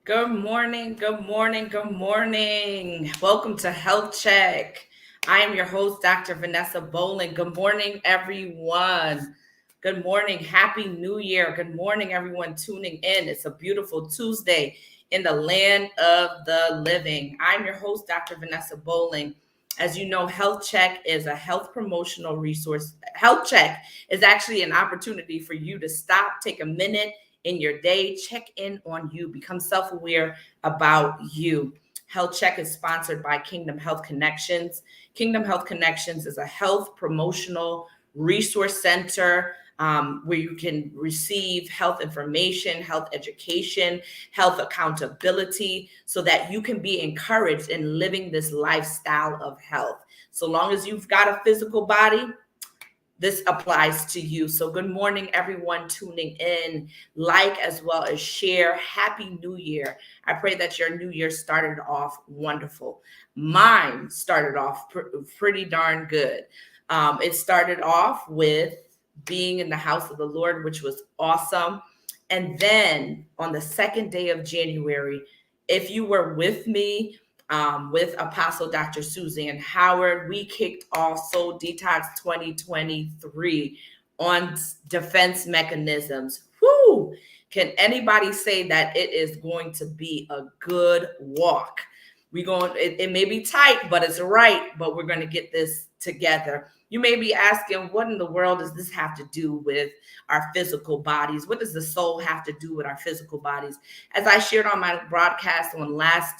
Good morning, good morning, good morning. Welcome to Health Check. I am your host, Dr. Vanessa Bolling. Good morning, everyone. Good morning. Happy New Year. Good morning, everyone tuning in. It's a beautiful Tuesday in the land of the living. I'm your host, Dr. Vanessa Bolling. As you know, Health Check is a health promotional resource. Health Check is actually an opportunity for you to stop, take a minute in your day, check in on you, become self-aware about you. Health Check is sponsored by Kingdom Health Connections. Kingdom Health Connections is a health promotional resource center where you can receive health information, health education, health accountability, so that you can be encouraged in living this lifestyle of health. So long as you've got a physical body, this applies to you. So good morning, everyone tuning in. Like as well as share. Happy New Year. I pray that your new year started off wonderful. Mine started off pretty darn good. It started off with being in the house of the Lord, which was awesome. And then on the second day of January, if you were with me, with Apostle Dr. Suzanne Howard, we kicked off Soul Detox 2023 on defense mechanisms. Whoo! Can anybody say that it is going to be a good walk? It may be tight, but it's right, but we're going to get this together. You may be asking, what in the world does this have to do with our physical bodies? What does the soul have to do with our physical bodies? As I shared on my broadcast on the last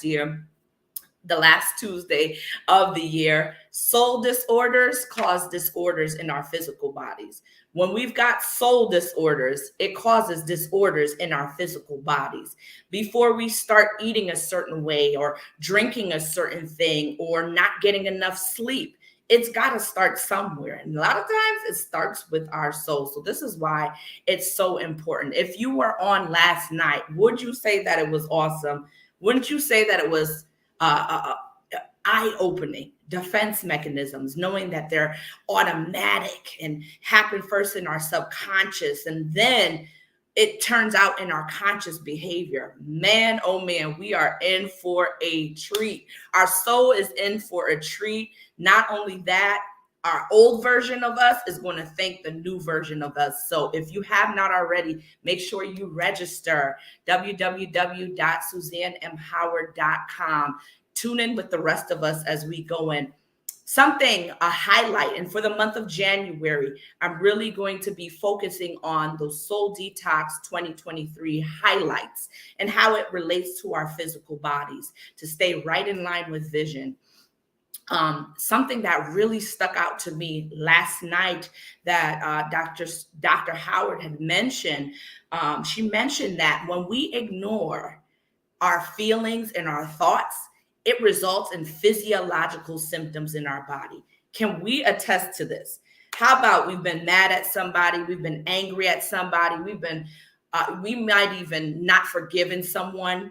Tuesday of the year, soul disorders cause disorders in our physical bodies. When we've got soul disorders, it causes disorders in our physical bodies. Before we start eating a certain way or drinking a certain thing or not getting enough sleep, it's got to start somewhere. And a lot of times it starts with our soul. So this is why it's so important. If you were on last night, would you say that it was awesome? Wouldn't you say that it was eye-opening? Defense mechanisms, knowing that they're automatic and happen first in our subconscious, and then it turns out in our conscious behavior. Man, oh man, we are in for a treat. Our soul is in for a treat. Not only that, our old version of us is going to thank the new version of us. So if you have not already, make sure you register. www.suzannemhoward.com. Tune in with the rest of us as we go in. A highlight, and for the month of January, I'm really going to be focusing on those Soul Detox 2023 highlights and how it relates to our physical bodies to stay right in line with vision. Something that really stuck out to me last night that Dr. Howard had mentioned, she mentioned that when we ignore our feelings and our thoughts, it results in physiological symptoms in our body. Can we attest to this? How about we've been mad at somebody, we've been angry at somebody, we might even not forgiven someone.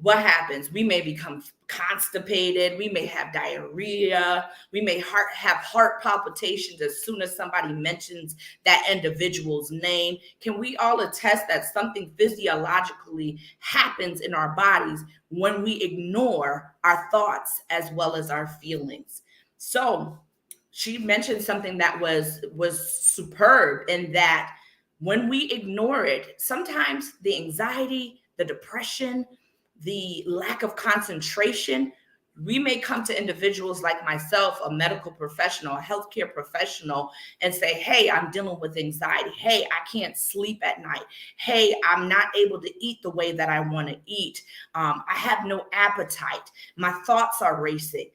What happens? We may become constipated. We may have diarrhea. We may have heart palpitations as soon as somebody mentions that individual's name. Can we all attest that something physiologically happens in our bodies when we ignore our thoughts as well as our feelings? So she mentioned something that was superb, in that when we ignore it, sometimes the anxiety, the depression, the lack of concentration, we may come to individuals like myself, a medical professional, a healthcare professional, and say, hey, I'm dealing with anxiety. Hey, I can't sleep at night. Hey, I'm not able to eat the way that I want to eat. I have no appetite. My thoughts are racing.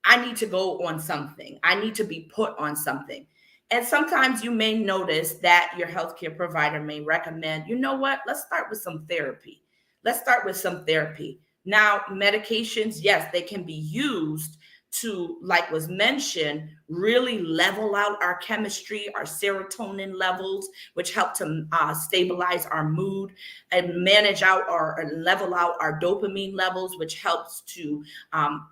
I need to go on something. I need to be put on something. And sometimes you may notice that your healthcare provider may recommend, you know what, let's start with some therapy. Let's start with some therapy. Now, medications, yes, they can be used to, like was mentioned, really level out our chemistry, our serotonin levels, which help to stabilize our mood, and manage out or level out our dopamine levels, which helps to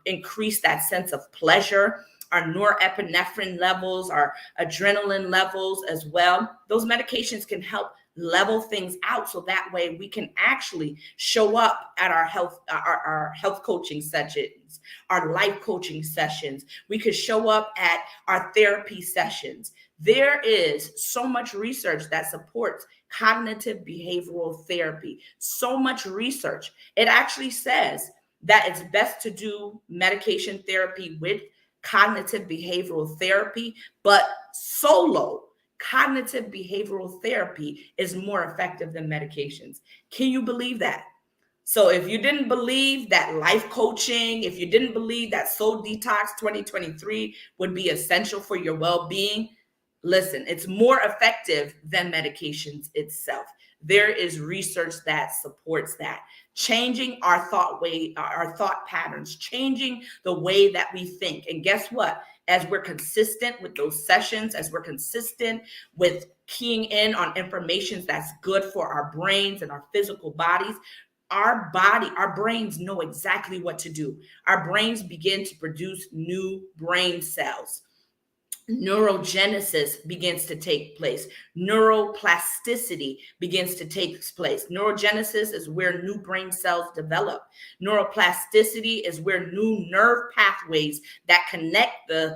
increase that sense of pleasure. Our norepinephrine levels, our adrenaline levels as well. Those medications can help level things out so that way we can actually show up at our health coaching sessions, our life coaching sessions. We could show up at our therapy sessions. There is so much research that supports cognitive behavioral therapy. So much research. It actually says that it's best to do medication therapy with cognitive behavioral therapy, but solo cognitive behavioral therapy is more effective than medications. Can you believe that? So if you didn't believe that life coaching, if you didn't believe that Soul Detox 2023 would be essential for your well-being, listen, it's more effective than medications itself. There is research that supports that. Changing our thought patterns, changing the way that we think. And guess what? As we're consistent with those sessions, as we're consistent with keying in on information that's good for our brains and our physical bodies, our brains know exactly what to do. Our brains begin to produce new brain cells. Neurogenesis begins to take place. Neuroplasticity begins to take place. Neurogenesis is where new brain cells develop. Neuroplasticity is where new nerve pathways that connect the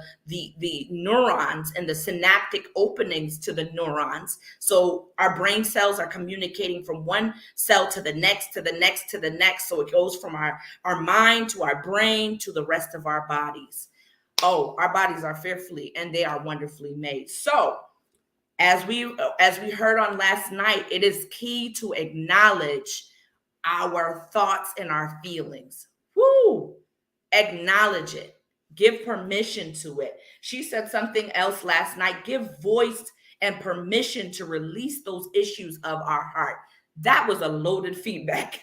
neurons and the synaptic openings to the neurons. So our brain cells are communicating from one cell to the next, to the next, to the next. So it goes from our mind to our brain to the rest of our bodies. Oh, our bodies are fearfully and they are wonderfully made. So as we heard on last night, it is key to acknowledge our thoughts and our feelings. Woo! Acknowledge it. Give permission to it. She said something else last night. Give voice and permission to release those issues of our heart. That was a loaded feedback.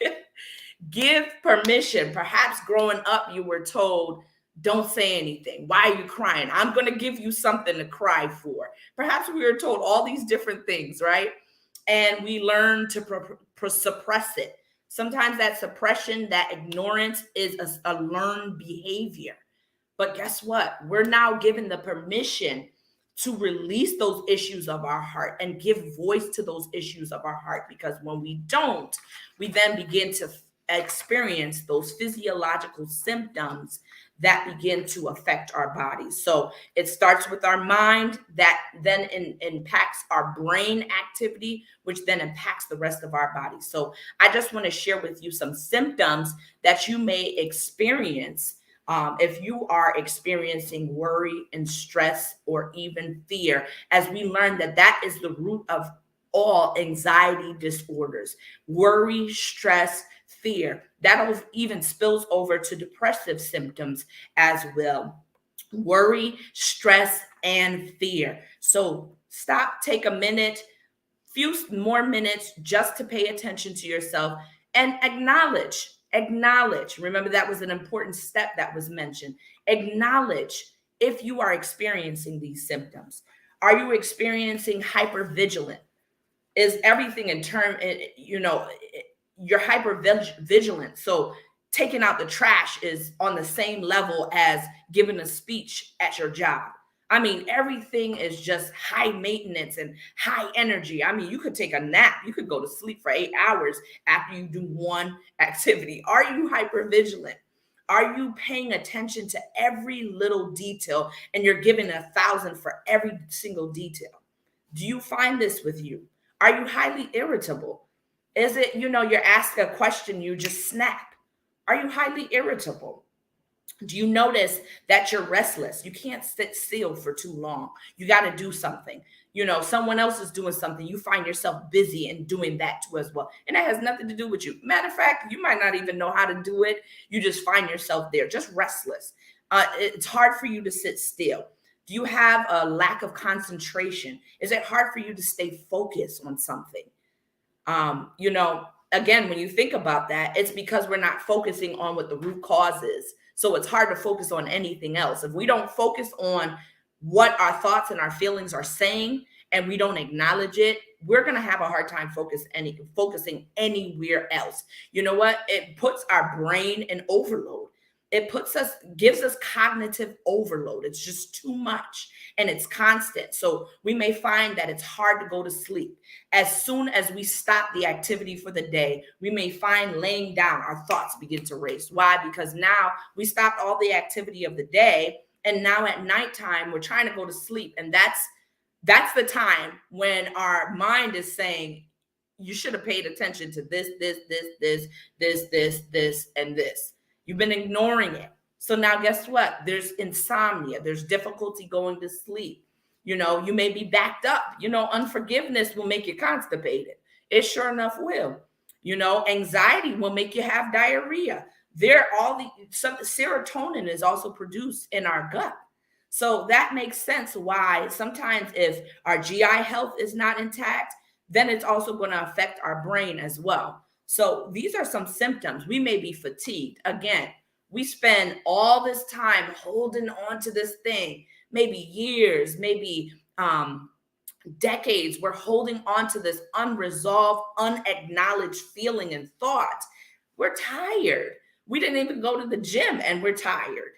Give permission. Perhaps growing up, you were told, don't say anything. Why are you crying? I'm going to give you something to cry for. Perhaps we were told all these different things, right? And we learn to suppress it. Sometimes that suppression, that ignorance is a learned behavior. But guess what? We're now given the permission to release those issues of our heart and give voice to those issues of our heart. Because when we don't, we then begin to experience those physiological symptoms that begin to affect our bodies. So it starts with our mind, that then impacts our brain activity, which then impacts the rest of our body. So I just want to share with you some symptoms that you may experience if you are experiencing worry and stress or even fear, as we learn that is the root of all anxiety disorders. Worry, stress, fear. That even spills over to depressive symptoms as well. Worry, stress, and fear. So stop, take a minute, few more minutes just to pay attention to yourself and acknowledge. Remember, that was an important step that was mentioned. Acknowledge if you are experiencing these symptoms. Are you experiencing hypervigilant? Is everything you're hyper vigilant. So taking out the trash is on the same level as giving a speech at your job. I mean, everything is just high maintenance and high energy. I mean, you could take a nap. You could go to sleep for 8 hours after you do one activity. Are you hyper vigilant? Are you paying attention to every little detail and you're giving 1,000 for every single detail? Do you find this with you? Are you highly irritable? Is it, you're asked a question, you just snap? Are you highly irritable? Do you notice that you're restless? You can't sit still for too long. You got to do something. Someone else is doing something. You find yourself busy and doing that too as well. And that has nothing to do with you. Matter of fact, you might not even know how to do it. You just find yourself there, just restless. It's hard for you to sit still. Do you have a lack of concentration? Is it hard for you to stay focused on something? Again, when you think about that, it's because we're not focusing on what the root cause is. So it's hard to focus on anything else. If we don't focus on what our thoughts and our feelings are saying, and we don't acknowledge it, we're going to have a hard time focusing anywhere else. You know what? It puts our brain in overload. it gives us cognitive overload. It's just too much and it's constant. So we may find that it's hard to go to sleep. As soon as we stop the activity for the day, we may find laying down, our thoughts begin to race. Why? Because now we stopped all the activity of the day. And now at nighttime, we're trying to go to sleep. And that's the time when our mind is saying, you should have paid attention to this, and this. You've been ignoring it. So now guess what? There's insomnia. There's difficulty going to sleep. You may be backed up. Unforgiveness will make you constipated. It sure enough will. Anxiety will make you have diarrhea. Some serotonin is also produced in our gut. So that makes sense why sometimes if our GI health is not intact, then it's also going to affect our brain as well. So these are some symptoms. We may be fatigued. Again, we spend all this time holding on to this thing, maybe years, maybe decades. We're holding on to this unresolved, unacknowledged feeling and thought. We're tired. We didn't even go to the gym and we're tired,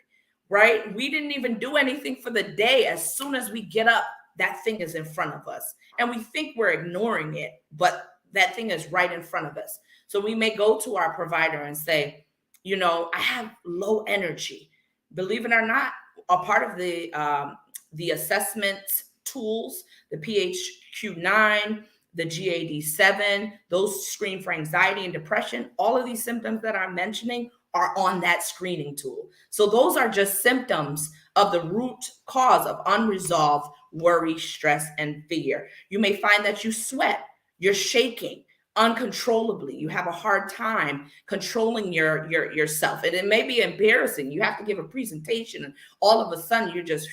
right? We didn't even do anything for the day. As soon as we get up, that thing is in front of us. And we think we're ignoring it, but that thing is right in front of us. So we may go to our provider and say, I have low energy. Believe it or not, a part of the assessment tools, the PHQ-9, the GAD-7, those screen for anxiety and depression, all of these symptoms that I'm mentioning are on that screening tool. So those are just symptoms of the root cause of unresolved worry, stress, and fear. You may find that you sweat, you're shaking uncontrollably. You have a hard time controlling yourself. And it may be embarrassing. You have to give a presentation and all of a sudden you're just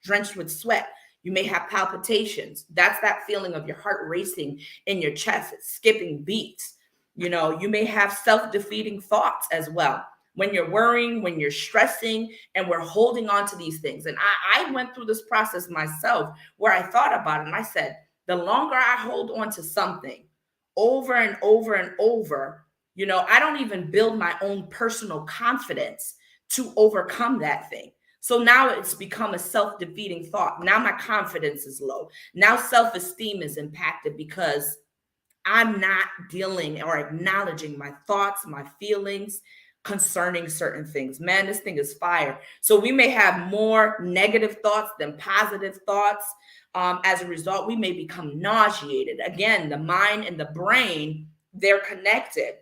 drenched with sweat. You may have palpitations. That's that feeling of your heart racing in your chest. It's skipping beats. You may have self-defeating thoughts as well. When you're worrying, when you're stressing, and we're holding on to these things. And I went through this process myself where I thought about it and I said, the longer I hold on to something over and over and over, I don't even build my own personal confidence to overcome that thing. So now it's become a self-defeating thought. Now my confidence is low. Now self-esteem is impacted because I'm not dealing or acknowledging my thoughts, my feelings concerning certain things. Man, this thing is fire. So we may have more negative thoughts than positive thoughts. As a result, we may become nauseated. Again, the mind and the brain, they're connected.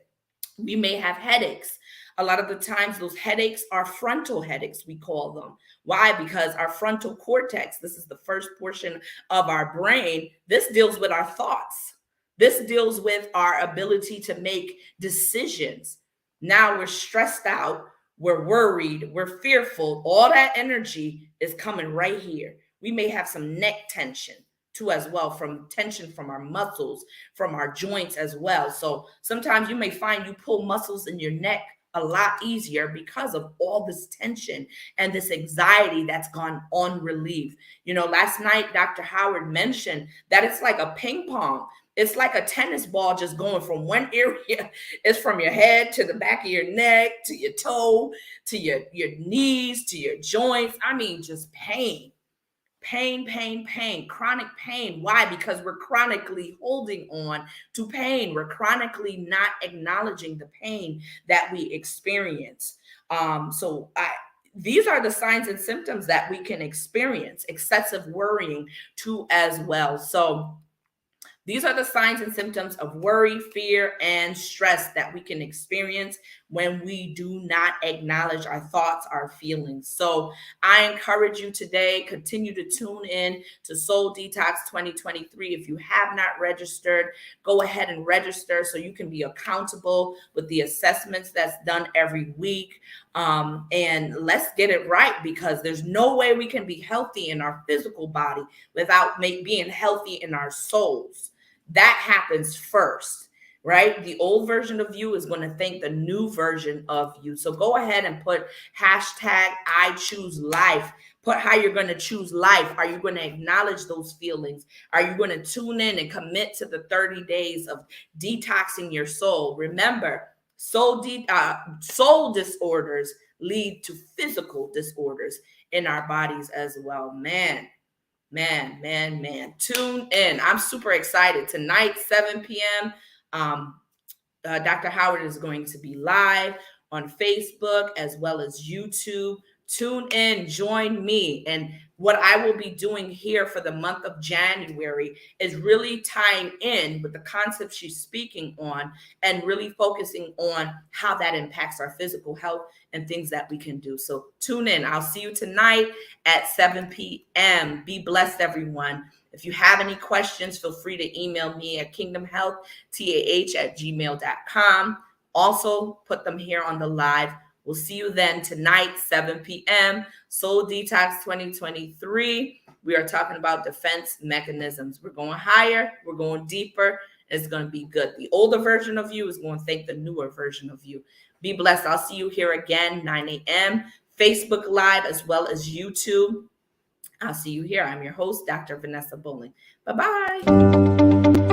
We may have headaches. A lot of the times those headaches are frontal headaches, we call them. Why? Because our frontal cortex, this is the first portion of our brain, this deals with our thoughts. This deals with our ability to make decisions. Now we're stressed out, we're worried, we're fearful. All that energy is coming right here. We may have some neck tension too as well, from tension from our muscles, from our joints as well. So sometimes you may find you pull muscles in your neck a lot easier because of all this tension and this anxiety that's gone unrelieved. Last night, Dr. Howard mentioned that it's like a ping pong. It's like a tennis ball just going from one area. It's from your head to the back of your neck, to your toe, to your knees, to your joints. I mean, just pain, chronic pain. Why? Because we're chronically holding on to pain. We're chronically not acknowledging the pain that we experience. These are the signs and symptoms that we can experience. Excessive worrying too as well. So these are the signs and symptoms of worry, fear, and stress that we can experience when we do not acknowledge our thoughts, our feelings. So I encourage you today, continue to tune in to Soul Detox 2023. If you have not registered, go ahead and register so you can be accountable with the assessments that's done every week. And let's get it right, because there's no way we can be healthy in our physical body without being healthy in our souls. That happens first, right? The old version of you is going to thank the new version of you. So go ahead and put hashtag I choose life. Put how you're going to choose life. Are you going to acknowledge those feelings? Are you going to tune in and commit to the 30 days of detoxing your soul? Remember, soul disorders, lead to physical disorders in our bodies as well. Man. Tune in. I'm super excited. Tonight, 7 p.m. Dr. Howard is going to be live on Facebook as well as YouTube. Tune in, join me. And what I will be doing here for the month of January is really tying in with the concept she's speaking on and really focusing on how that impacts our physical health and things that we can do. So tune in. I'll see you tonight at 7 p.m. Be blessed, everyone. If you have any questions, feel free to email me at kingdomhealthtah@gmail.com. Also, put them here on the live. We'll see you then tonight, 7 p.m. Soul Detox 2023. We are talking about defense mechanisms. We're going higher. We're going deeper. It's going to be good. The older version of you is going to thank the newer version of you. Be blessed. I'll see you here again, 9 a.m. Facebook Live as well as YouTube. I'll see you here. I'm your host, Dr. Vanessa Bolling. Bye-bye.